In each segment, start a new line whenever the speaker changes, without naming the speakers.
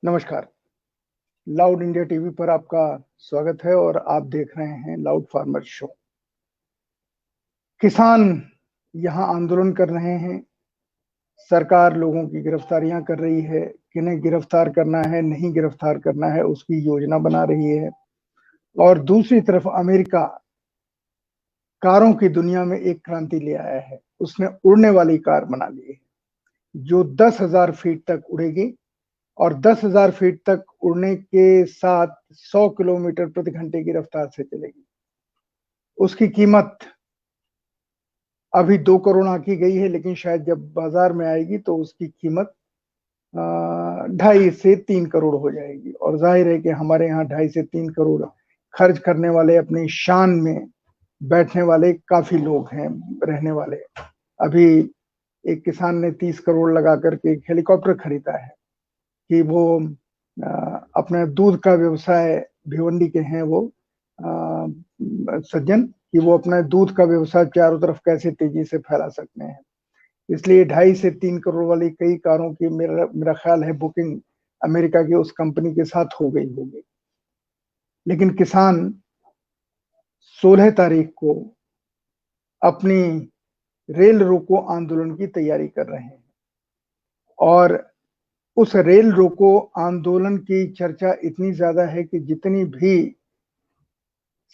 नमस्कार। Loud India TV पर आपका स्वागत है और आप देख रहे हैं लाउड फार्मर शो। किसान यहाँ आंदोलन कर रहे हैं। सरकार लोगों की गिरफ्तारियां कर रही है। किन्हें गिरफ्तार करना है, नहीं गिरफ्तार करना है, उसकी योजना बना रही है। और दूसरी तरफ अमेरिका कारों की दुनिया में एक क्रांति ले आया है। उसने उड़ने वाली कार बना ली है जो 10,000 फीट तक उड़ेगी और 10,000 फीट तक उड़ने के साथ 100 किलोमीटर प्रति घंटे की रफ्तार से चलेगी। उसकी कीमत अभी 2 करोड़ आंकी गई है, लेकिन शायद जब बाजार में आएगी तो उसकी कीमत 2.5 से 3 करोड़ हो जाएगी। और जाहिर है कि हमारे यहाँ 2.5 से 3 करोड़ खर्च करने वाले, अपनी शान में बैठने वाले काफी लोग हैं रहने वाले। अभी एक किसान ने 30 करोड़ लगा करके एक हेलीकॉप्टर खरीदा है कि वो अपने दूध का व्यवसाय, भिवंडी के हैं वो सज्जन, कि वो अपना दूध का व्यवसाय चारों तरफ कैसे तेजी से फैला सकते हैं। इसलिए 2.5 से 3 करोड़ वाली कई कारों की मेरा ख्याल है बुकिंग अमेरिका की उस कंपनी के साथ हो गई होगी। लेकिन किसान 16 तारीख को अपनी रेल रोको आंदोलन की तैयारी कर रहे हैं और उस रेल रोको आंदोलन की चर्चा इतनी ज्यादा है कि जितनी भी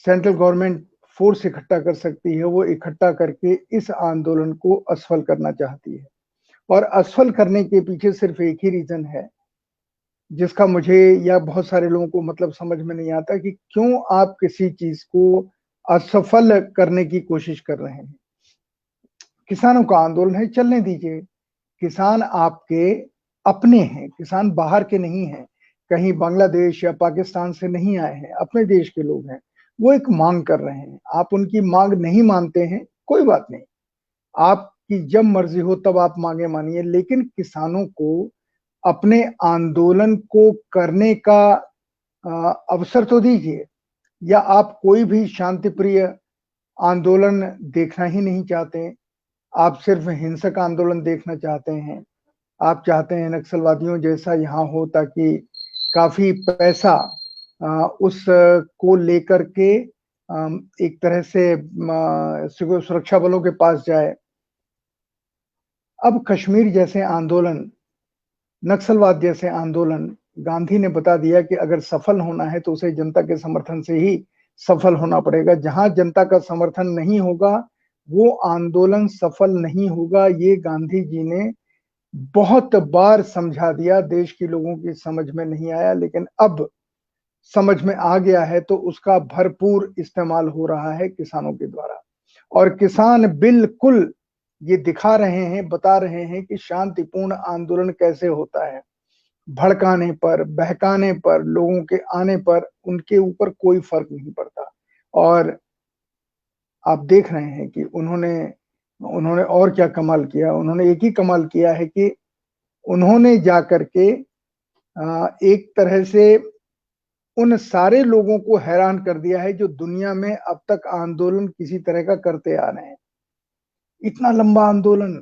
सेंट्रल गवर्नमेंट फोर्स इकट्ठा कर सकती है वो इकट्ठा करके इस आंदोलन को असफल करना चाहती है। और असफल करने के पीछे सिर्फ एक ही रीजन है जिसका मुझे या बहुत सारे लोगों को मतलब समझ में नहीं आता कि क्यों आप किसी चीज को असफल करने की कोशिश कर रहे हैं। किसानों का आंदोलन है, चलने दीजिए। किसान आपके अपने हैं, किसान बाहर के नहीं हैं, कहीं बांग्लादेश या पाकिस्तान से नहीं आए हैं, अपने देश के लोग हैं। वो एक मांग कर रहे हैं, आप उनकी मांग नहीं मानते हैं, कोई बात नहीं, आपकी जब मर्जी हो तब आप मांगे मानिए, लेकिन किसानों को अपने आंदोलन को करने का अवसर तो दीजिए। या आप कोई भी शांति प्रिय आंदोलन देखना ही नहीं चाहते, आप सिर्फ हिंसक आंदोलन देखना चाहते हैं, आप चाहते हैं नक्सलवादियों जैसा यहाँ हो ताकि काफी पैसा उस को लेकर के एक तरह से सुरक्षा बलों के पास जाए। अब कश्मीर जैसे आंदोलन, नक्सलवाद जैसे आंदोलन, गांधी ने बता दिया कि अगर सफल होना है तो उसे जनता के समर्थन से ही सफल होना पड़ेगा। जहां जनता का समर्थन नहीं होगा वो आंदोलन सफल नहीं होगा। ये गांधी जी ने बहुत बार समझा दिया, देश के लोगों की समझ में नहीं आया, लेकिन अब समझ में आ गया है तो उसका भरपूर इस्तेमाल हो रहा है किसानों के द्वारा। और किसान बिल्कुल ये दिखा रहे हैं, बता रहे हैं कि शांतिपूर्ण आंदोलन कैसे होता है। भड़काने पर, बहकाने पर, लोगों के आने पर उनके ऊपर कोई फर्क नहीं पड़ता। और आप देख रहे हैं कि उन्होंने उन्होंने और क्या कमाल किया। उन्होंने एक ही कमाल किया है कि उन्होंने जाकर के एक तरह से उन सारे लोगों को हैरान कर दिया है जो दुनिया में अब तक आंदोलन किसी तरह का करते आ रहे हैं। इतना लंबा आंदोलन,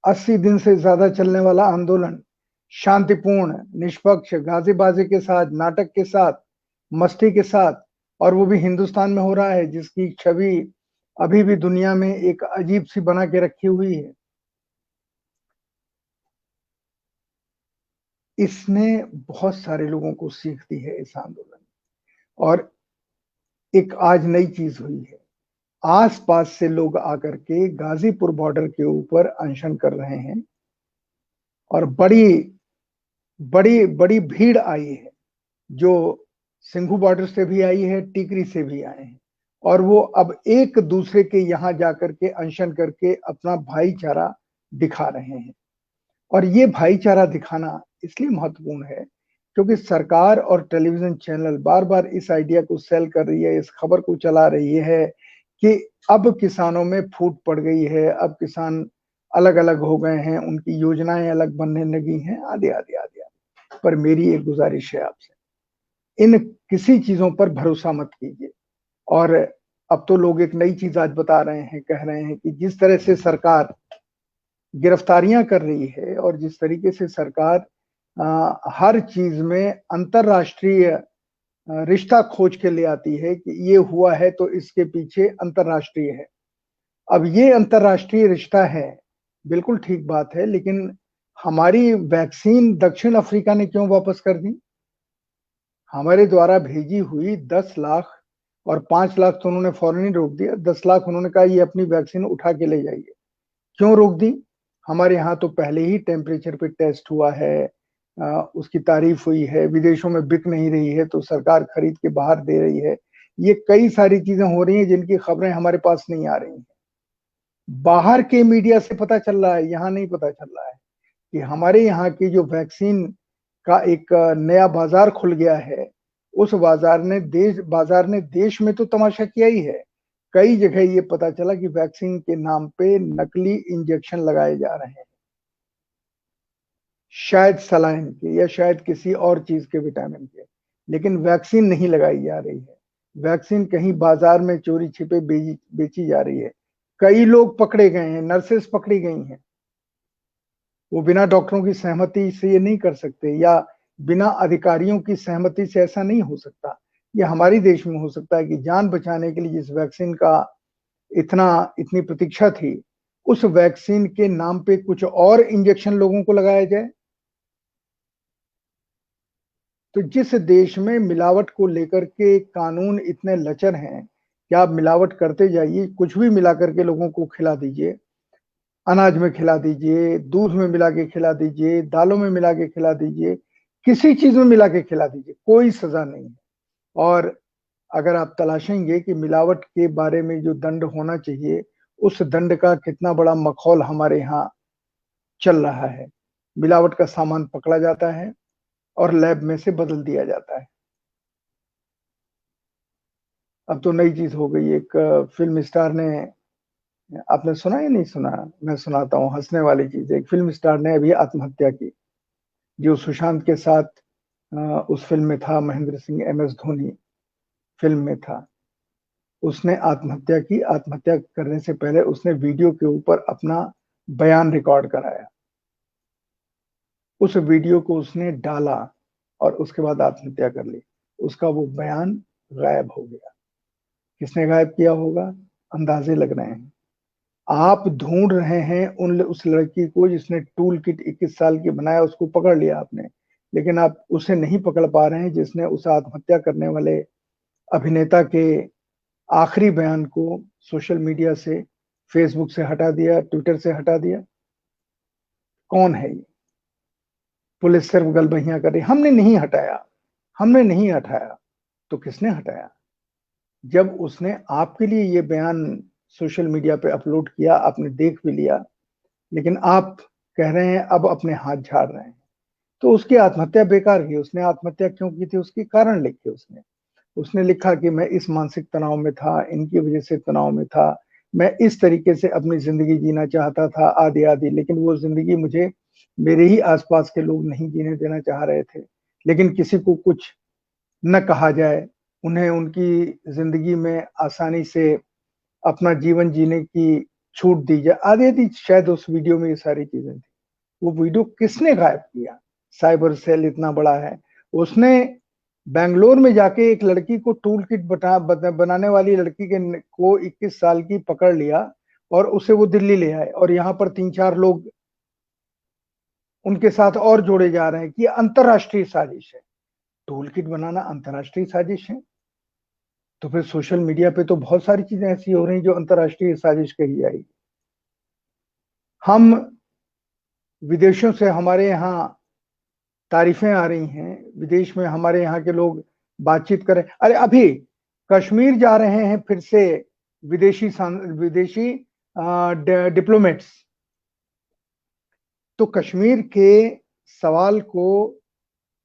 80 दिन से ज्यादा चलने वाला आंदोलन, शांतिपूर्ण, निष्पक्ष, गाजीबाजी के साथ, नाटक के साथ, मस्ती के साथ, और वो भी हिंदुस्तान में हो रहा है जिसकी छवि अभी भी दुनिया में एक अजीब सी बना के रखी हुई है। इसने बहुत सारे लोगों को सीख दी है इस आंदोलन। और एक आज नई चीज हुई है, आसपास से लोग आकर के गाजीपुर बॉर्डर के ऊपर अनशन कर रहे हैं और बड़ी बड़ी बड़ी भीड़ आई है, जो सिंघू बॉर्डर से भी आई है, टिकरी से भी आए हैं। और वो अब एक दूसरे के यहाँ जाकर के अनशन करके अपना भाईचारा दिखा रहे हैं। और ये भाईचारा दिखाना इसलिए महत्वपूर्ण है क्योंकि सरकार और टेलीविजन चैनल बार बार इस आइडिया को सेल कर रही है, इस खबर को चला रही है कि अब किसानों में फूट पड़ गई है, अब किसान अलग अलग हो गए हैं, उनकी योजनाएं अलग बनने लगी हैं, आदि आदि आदि आदि। पर मेरी एक गुजारिश है आपसे, इन किसी चीजों पर भरोसा मत कीजिए। और अब तो लोग एक नई चीज आज बता रहे हैं, कह रहे हैं कि जिस तरह से सरकार गिरफ्तारियां कर रही है और जिस तरीके से सरकार हर चीज में अंतरराष्ट्रीय रिश्ता खोज के ले आती है कि ये हुआ है तो इसके पीछे अंतरराष्ट्रीय है। अब ये अंतरराष्ट्रीय रिश्ता है, बिल्कुल ठीक बात है, लेकिन हमारी वैक्सीन दक्षिण अफ्रीका ने क्यों वापस कर दी? हमारे द्वारा भेजी हुई 10 लाख और 5 लाख तो उन्होंने फौरन ही रोक दिया, 10 लाख उन्होंने कहा ये अपनी वैक्सीन उठा के ले जाइए। क्यों रोक दी? हमारे यहाँ तो पहले ही टेम्परेचर पे टेस्ट हुआ है, उसकी तारीफ हुई है, विदेशों में बिक नहीं रही है तो सरकार खरीद के बाहर दे रही है। ये कई सारी चीजें हो रही हैं जिनकी खबरें हमारे पास नहीं आ रही हैं। बाहर के मीडिया से पता चल रहा है, यहाँ नहीं पता चल रहा है कि हमारे यहाँ की जो वैक्सीन का एक नया बाजार खुल गया है, उस बाजार ने देश में तो तमाशा किया ही है। कई जगह ये पता चला कि वैक्सीन के नाम पे नकली इंजेक्शन लगाए जा रहे हैं, शायद सलाइन के या शायद किसी और चीज के विटामिन के, लेकिन वैक्सीन नहीं लगाई जा रही है। वैक्सीन कहीं बाजार में चोरी छिपे बेची जा रही है। कई लोग पकड़े गए हैं, नर्सेस पकड़ी गई हैं, वो बिना डॉक्टरों की सहमति से ये नहीं कर सकते, या बिना अधिकारियों की सहमति से ऐसा नहीं हो सकता। ये हमारे देश में हो सकता है कि जान बचाने के लिए जिस वैक्सीन का इतनी प्रतीक्षा थी, उस वैक्सीन के नाम पे कुछ और इंजेक्शन लोगों को लगाया जाए। तो जिस देश में मिलावट को लेकर के कानून इतने लचर हैं कि आप मिलावट करते जाइए, कुछ भी मिला करके लोगों को खिला दीजिए, अनाज में खिला दीजिए, दूध में मिला के खिला दीजिए, दालों में मिला के खिला दीजिए, किसी चीज में मिला के खिला दीजिए, कोई सजा नहीं है। और अगर आप तलाशेंगे कि मिलावट के बारे में जो दंड होना चाहिए, उस दंड का कितना बड़ा मखौल हमारे यहाँ चल रहा है। मिलावट का सामान पकड़ा जाता है और लैब में से बदल दिया जाता है। अब तो नई चीज हो गई, एक फिल्म स्टार ने, आपने सुना या नहीं सुना? मैं सुनाता हूँ, हंसने वाली चीज। एक फिल्म स्टार ने अभी आत्महत्या की, जो सुशांत के साथ उस फिल्म में था, महेंद्र सिंह MS धोनी फिल्म में था। उसने आत्महत्या की। आत्महत्या करने से पहले उसने वीडियो के ऊपर अपना बयान रिकॉर्ड कराया, उस वीडियो को उसने डाला और उसके बाद आत्महत्या कर ली। उसका वो बयान गायब हो गया। किसने गायब किया होगा? अंदाजे लग रहे हैं। आप ढूंढ रहे हैं उस लड़की को जिसने टूल किट 21 साल की बनाया, उसको पकड़ लिया आपने, लेकिन आप उसे नहीं पकड़ पा रहे हैं जिसने उस आत्महत्या करने वाले अभिनेता के आखिरी बयान को सोशल मीडिया से, फेसबुक से हटा दिया, ट्विटर से हटा दिया। कौन है ये? पुलिस सिर्फ गलबहियां कर रही, हमने नहीं हटाया, हमने नहीं हटाया। तो किसने हटाया? जब उसने आपके लिए ये बयान सोशल मीडिया पे अपलोड किया, आपने देख भी लिया, लेकिन आप कह रहे हैं अब अपने हाथ झाड़ रहे हैं, तो उसकी आत्महत्या बेकार की। उसने आत्महत्या क्यों की थी? उसके कारण लिखे उसने। उसने लिखा कि मैं इस मानसिक तनाव में था, इनकी वजह से तनाव में था, मैं इस तरीके से अपनी जिंदगी जीना चाहता था, आदि आदि, लेकिन वो जिंदगी मुझे मेरे ही आसपास के लोग नहीं जीने देना चाह रहे थे। लेकिन किसी को कुछ न कहा जाए, उन्हें उनकी जिंदगी में आसानी से अपना जीवन जीने की छूट दी जाए, आदि आदि। शायद उस वीडियो में ये सारी चीजें थी। वो वीडियो किसने गायब किया? साइबर सेल इतना बड़ा है, उसने बेंगलोर में जाके एक लड़की को टूल किट बनाने वाली लड़की को 21 साल की पकड़ लिया और उसे वो दिल्ली ले आए, और यहाँ पर 3-4 लोग उनके साथ और जोड़े जा रहे हैं कि अंतरराष्ट्रीय साजिश है। टूल किट बनाना अंतरराष्ट्रीय साजिश है? तो फिर सोशल मीडिया पे तो बहुत सारी चीजें ऐसी हो रही जो अंतरराष्ट्रीय साजिश कही जाएगी। हम विदेशों से हमारे यहाँ तारीफें आ रही हैं, विदेश में हमारे यहाँ के लोग बातचीत करें। अरे अभी कश्मीर जा रहे हैं फिर से विदेशी डिप्लोमेट्स। तो कश्मीर के सवाल को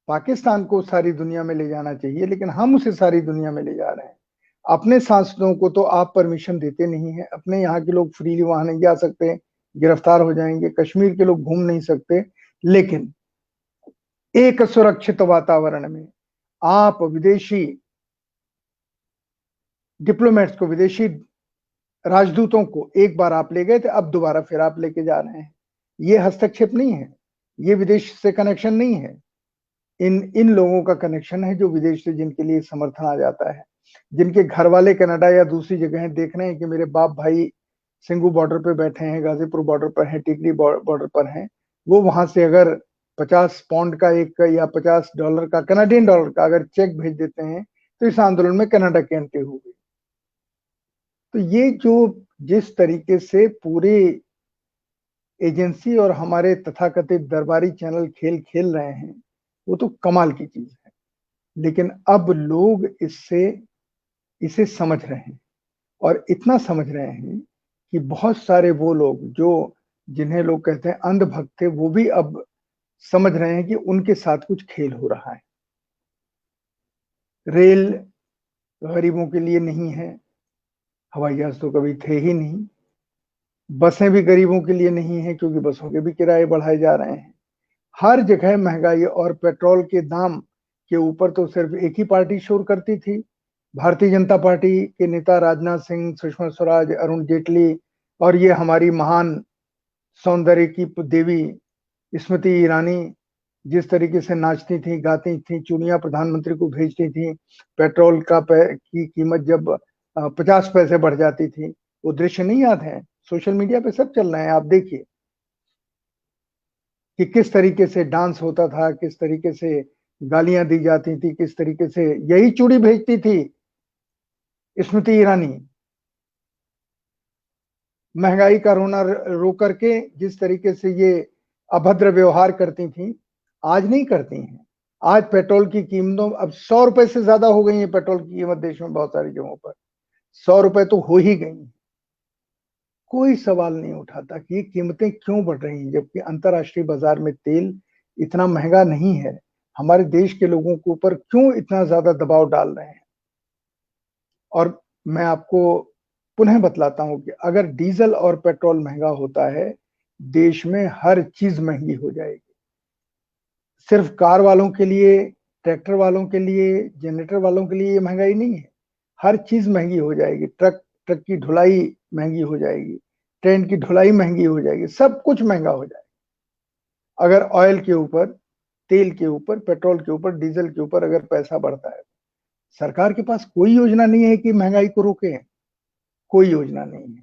पाकिस्तान को सारी दुनिया में ले जाना चाहिए, लेकिन हम उसे सारी दुनिया में ले जा रहे हैं। अपने सांसदों को तो आप परमिशन देते नहीं है, अपने यहाँ के लोग फ्रीली वहां नहीं जा सकते, गिरफ्तार हो जाएंगे। कश्मीर के लोग घूम नहीं सकते, लेकिन एक सुरक्षित वातावरण में आप विदेशी डिप्लोमेट्स को, विदेशी राजदूतों को एक बार आप ले गए थे, अब दोबारा फिर आप लेके जा रहे हैं। ये हस्तक्षेप नहीं है, ये विदेश से कनेक्शन नहीं है, इन इन लोगों का कनेक्शन है जो विदेश से जिनके लिए समर्थन आ जाता है, जिनके घर वाले कनाडा या दूसरी जगह देख रहे हैं कि मेरे बाप भाई सिंगू बॉर्डर पे बैठे हैं, गाजीपुर बॉर्डर पर हैं, टिकरी बॉर्डर पर हैं, वो वहां से अगर 50 पाउंड का एक या $50 का कनाडियन डॉलर का अगर चेक भेज देते हैं तो इस आंदोलन में कनाडा की एंट्री हो गई। तो ये जो जिस तरीके से पूरे एजेंसी और हमारे तथाकथित दरबारी चैनल खेल खेल रहे हैं, वो तो कमाल की चीज है। लेकिन अब लोग इसे समझ रहे हैं और इतना समझ रहे हैं कि बहुत सारे वो लोग जो जिन्हें लोग कहते हैं अंधभक्त थे, वो भी अब समझ रहे हैं कि उनके साथ कुछ खेल हो रहा है। रेल गरीबों के लिए नहीं है, हवाई जहाज तो कभी थे ही नहीं, बसें भी गरीबों के लिए नहीं है क्योंकि बसों के भी किराए बढ़ाए जा रहे हैं। हर जगह महंगाई और पेट्रोल के दाम के ऊपर तो सिर्फ एक ही पार्टी शोर करती थी, भारतीय जनता पार्टी के नेता राजनाथ सिंह, सुषमा स्वराज, अरुण जेटली और ये हमारी महान सौंदर्य की देवी स्मृति ईरानी जिस तरीके से नाचती थी, गाती थी, चूड़ियां प्रधानमंत्री को भेजती थी, पेट्रोल की कीमत जब 50 पैसे बढ़ जाती थी, वो दृश्य नहीं याद है? सोशल मीडिया पे सब चल रहे हैं, आप देखिए कि किस तरीके से डांस होता था, किस तरीके से गालियां दी जाती थी, किस तरीके से यही चूड़ी भेजती थी स्मृति ईरानी। महंगाई का रोना रो करके जिस तरीके से ये अभद्र व्यवहार करती थी, आज नहीं करती हैं। आज पेट्रोल की कीमतों अब 100 रुपए से ज्यादा हो गई है पेट्रोल की कीमत देश में बहुत सारी जगहों पर, 100 रुपए तो हो ही गई। कोई सवाल नहीं उठाता कि ये कीमतें क्यों बढ़ रही हैं, जबकि अंतर्राष्ट्रीय बाजार में तेल इतना महंगा नहीं है। हमारे देश के लोगों के ऊपर क्यों इतना ज्यादा दबाव डाल रहे हैं? और मैं आपको पुनः बतलाता हूं कि अगर डीजल और पेट्रोल महंगा होता है, देश में हर चीज महंगी हो जाएगी। सिर्फ कार वालों के लिए, ट्रैक्टर वालों के लिए, जनरेटर वालों के लिए ये महंगाई नहीं है, हर चीज महंगी हो जाएगी। ट्रक की ढुलाई महंगी हो जाएगी, ट्रेन की ढुलाई महंगी हो जाएगी, सब कुछ महंगा हो जाएगा। अगर ऑयल के ऊपर, तेल के ऊपर, पेट्रोल के ऊपर, डीजल के ऊपर अगर पैसा बढ़ता है, सरकार के पास कोई योजना नहीं है कि महंगाई को रोके, कोई योजना नहीं है।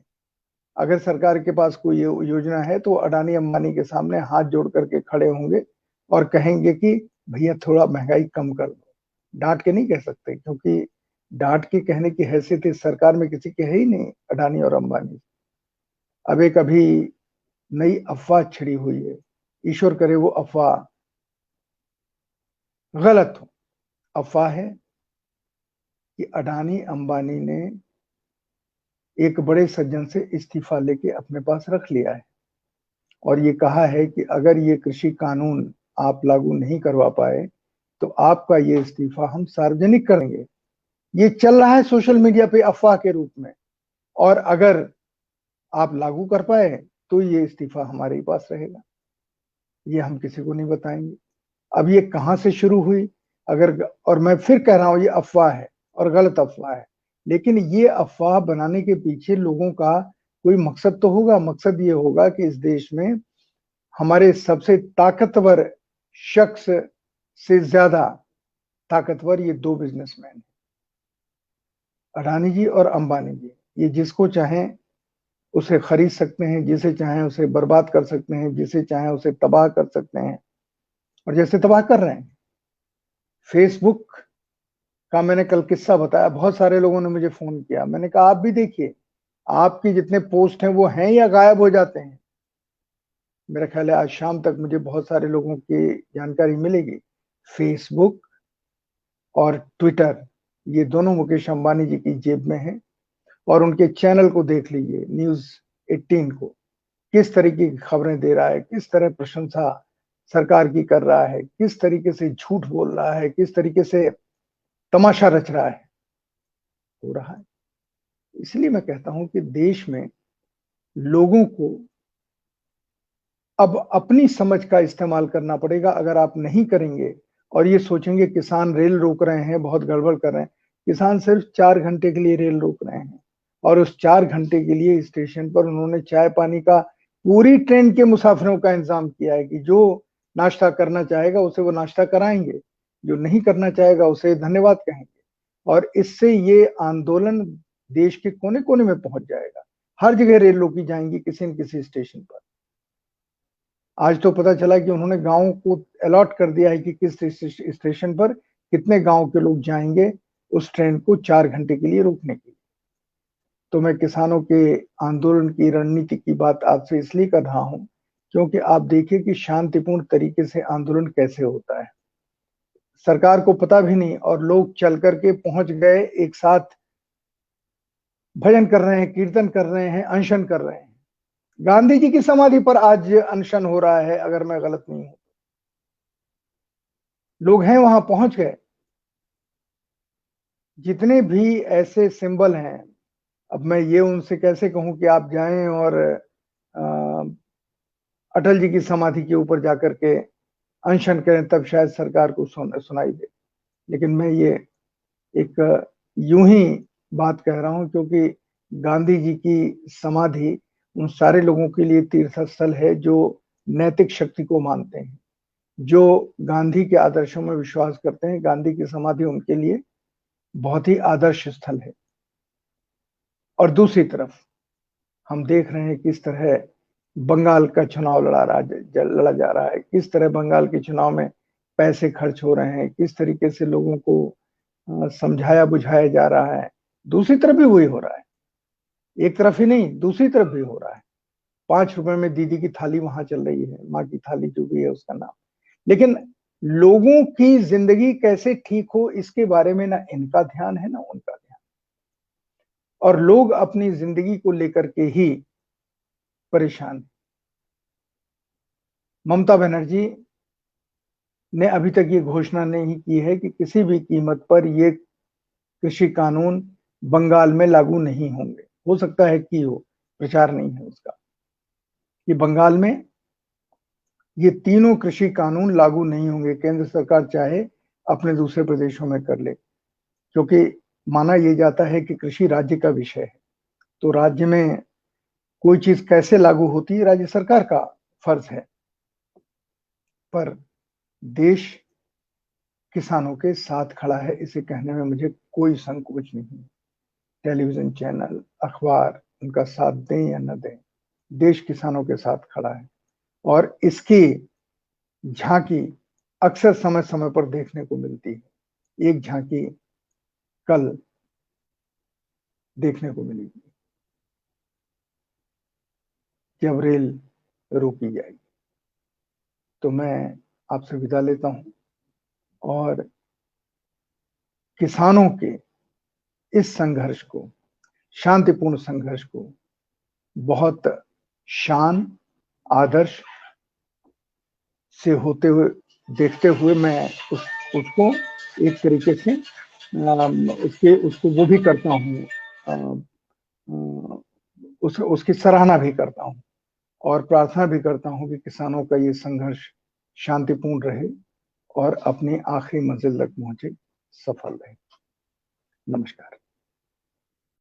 अगर सरकार के पास कोई योजना है तो अडानी अंबानी के सामने हाथ जोड़ करके खड़े होंगे और कहेंगे कि भैया थोड़ा महंगाई कम कर दो। डांट के नहीं कह सकते, क्योंकि डांट के कहने की हैसियत इस सरकार में किसी की है ही नहीं, अडानी और अंबानी। अब एक अभी नई अफवाह छिड़ी हुई है, ईश्वर करे वो अफवाह गलत हो। अफवाह है कि अडानी अंबानी ने एक बड़े सज्जन से इस्तीफा लेके अपने पास रख लिया है और ये कहा है कि अगर ये कृषि कानून आप लागू नहीं करवा पाए तो आपका ये इस्तीफा हम सार्वजनिक करेंगे। ये चल रहा है सोशल मीडिया पे अफवाह के रूप में, और अगर आप लागू कर पाए तो ये इस्तीफा हमारे ही पास रहेगा, ये हम किसी को नहीं बताएंगे। अब ये कहां से शुरू हुई? अगर, और मैं फिर कह रहा हूं ये अफवाह है और गलत अफवाह है, लेकिन ये अफवाह बनाने के पीछे लोगों का कोई मकसद तो होगा। मकसद ये होगा कि इस देश में हमारे सबसे ताकतवर शख्स से ज्यादा ताकतवर ये दो बिजनेसमैन हैं, अडानी जी और अंबानी जी। ये जिसको चाहें उसे खरीद सकते हैं, जिसे चाहें उसे बर्बाद कर सकते हैं, जिसे चाहें उसे तबाह कर सकते हैं, और जैसे तबाह कर रहे हैं। फेसबुक का मैंने कल किस्सा बताया, बहुत सारे लोगों ने मुझे फोन किया, मैंने कहा आप भी देखिए, आपके जितने पोस्ट हैं वो हैं या गायब हो जाते हैं। मेरा ख्याल है आज शाम तक मुझे बहुत सारे लोगों की जानकारी मिलेगी। फेसबुक और ट्विटर ये दोनों मुकेश अंबानी जी की जेब में है, और उनके चैनल को देख लीजिए, न्यूज 18 को, किस तरीके की खबरें दे रहा है, किस तरह प्रशंसा सरकार की कर रहा है, किस तरीके से झूठ बोल रहा है, किस तरीके से तमाशा रच रहा है, हो रहा है। इसलिए मैं कहता हूं कि देश में लोगों को अब अपनी समझ का इस्तेमाल करना पड़ेगा। अगर आप नहीं करेंगे और ये सोचेंगे किसान रेल रोक रहे हैं, बहुत गड़बड़ कर रहे हैं, किसान सिर्फ 4 घंटे के लिए रेल रोक रहे हैं, और उस 4 घंटे के लिए स्टेशन पर उन्होंने चाय पानी का पूरी ट्रेन के मुसाफिरों का इंतजाम किया है कि जो नाश्ता करना चाहेगा उसे वो नाश्ता कराएंगे, जो नहीं करना चाहेगा उसे धन्यवाद कहेंगे। और इससे ये आंदोलन देश के कोने-कोने में पहुंच जाएगा। हर जगह रेल रोकी जाएंगी किसी न किसी स्टेशन पर। आज तो पता चला कि उन्होंने गाँव को अलॉट कर दिया है कि किस स्टेशन पर कितने गाँव के लोग जाएंगे उस ट्रेन को 4 घंटे के लिए रोकने के लिए। तो मैं किसानों के आंदोलन की रणनीति की बात आपसे इसलिए कर रहा हूं क्योंकि आप देखिए कि शांतिपूर्ण तरीके से आंदोलन कैसे होता है। सरकार को पता भी नहीं और लोग चल करके पहुंच गए, एक साथ भजन कर रहे हैं, कीर्तन कर रहे हैं, अनशन कर रहे हैं। गांधी जी की समाधि पर आज अनशन हो रहा है, अगर मैं गलत नहीं हूं। लोग हैं वहां पहुंच गए। जितने भी ऐसे सिंबल हैं, अब मैं ये उनसे कैसे कहूं कि आप जाएं और अटल जी की समाधि के ऊपर जाकर के अनशन करें, तब शायद सरकार को सुनाई दे। लेकिन मैं ये एक यूं ही बात कह रहा हूं क्योंकि गांधी जी की समाधि उन सारे लोगों के लिए तीर्थ स्थल है जो नैतिक शक्ति को मानते हैं, जो गांधी के आदर्शों में विश्वास करते हैं। गांधी की समाधि उनके लिए बहुत ही आदर्श स्थल है। और दूसरी तरफ हम देख रहे हैं किस तरह बंगाल का चुनाव लड़ा जा रहा है, किस तरह बंगाल के चुनाव में पैसे खर्च हो रहे हैं, किस तरीके से लोगों को समझाया बुझाया जा रहा है। दूसरी तरफ भी वही हो रहा है, एक तरफ ही नहीं दूसरी तरफ भी हो रहा है। 5 रुपए में दीदी की थाली वहां चल रही है, माँ की थाली जो भी है उसका नाम। लेकिन लोगों की जिंदगी कैसे ठीक हो इसके बारे में ना इनका ध्यान है ना उनका ध्यान, और लोग अपनी जिंदगी को लेकर के ही परेशान। ममता बनर्जी ने अभी तक ये घोषणा नहीं की है कि किसी भी कीमत पर ये कृषि कानून बंगाल में लागू नहीं होंगे। हो सकता है कि हो, प्रचार नहीं है उसका कि बंगाल में ये तीनों कृषि कानून लागू नहीं होंगे। केंद्र सरकार चाहे अपने दूसरे प्रदेशों में कर ले, क्योंकि माना यह जाता है कि कृषि राज्य का विषय है। तो राज्य में कोई चीज कैसे लागू होती है राज्य सरकार का फर्ज है, पर देश किसानों के साथ खड़ा है, इसे कहने में मुझे कोई संकोच नहीं। टेलीविजन चैनल, अखबार उनका साथ दें या न दें, देश किसानों के साथ खड़ा है। और इसकी झांकी अक्सर समय समय पर देखने को मिलती है। एक झांकी कल देखने को मिलेगी जब रेल रोकी जाएगी। तो मैं आपसे विदा लेता हूं और किसानों के इस संघर्ष को, शांतिपूर्ण संघर्ष को बहुत शान, आदर्श से होते हुए देखते हुए मैं उसको एक तरीके से उसको वो भी करता हूँ, उसकी सराहना भी करता हूँ और प्रार्थना भी करता हूँ कि किसानों का ये संघर्ष शांतिपूर्ण रहे और अपनी आखिरी मंजिल तक पहुंचे, सफल रहे। नमस्कार।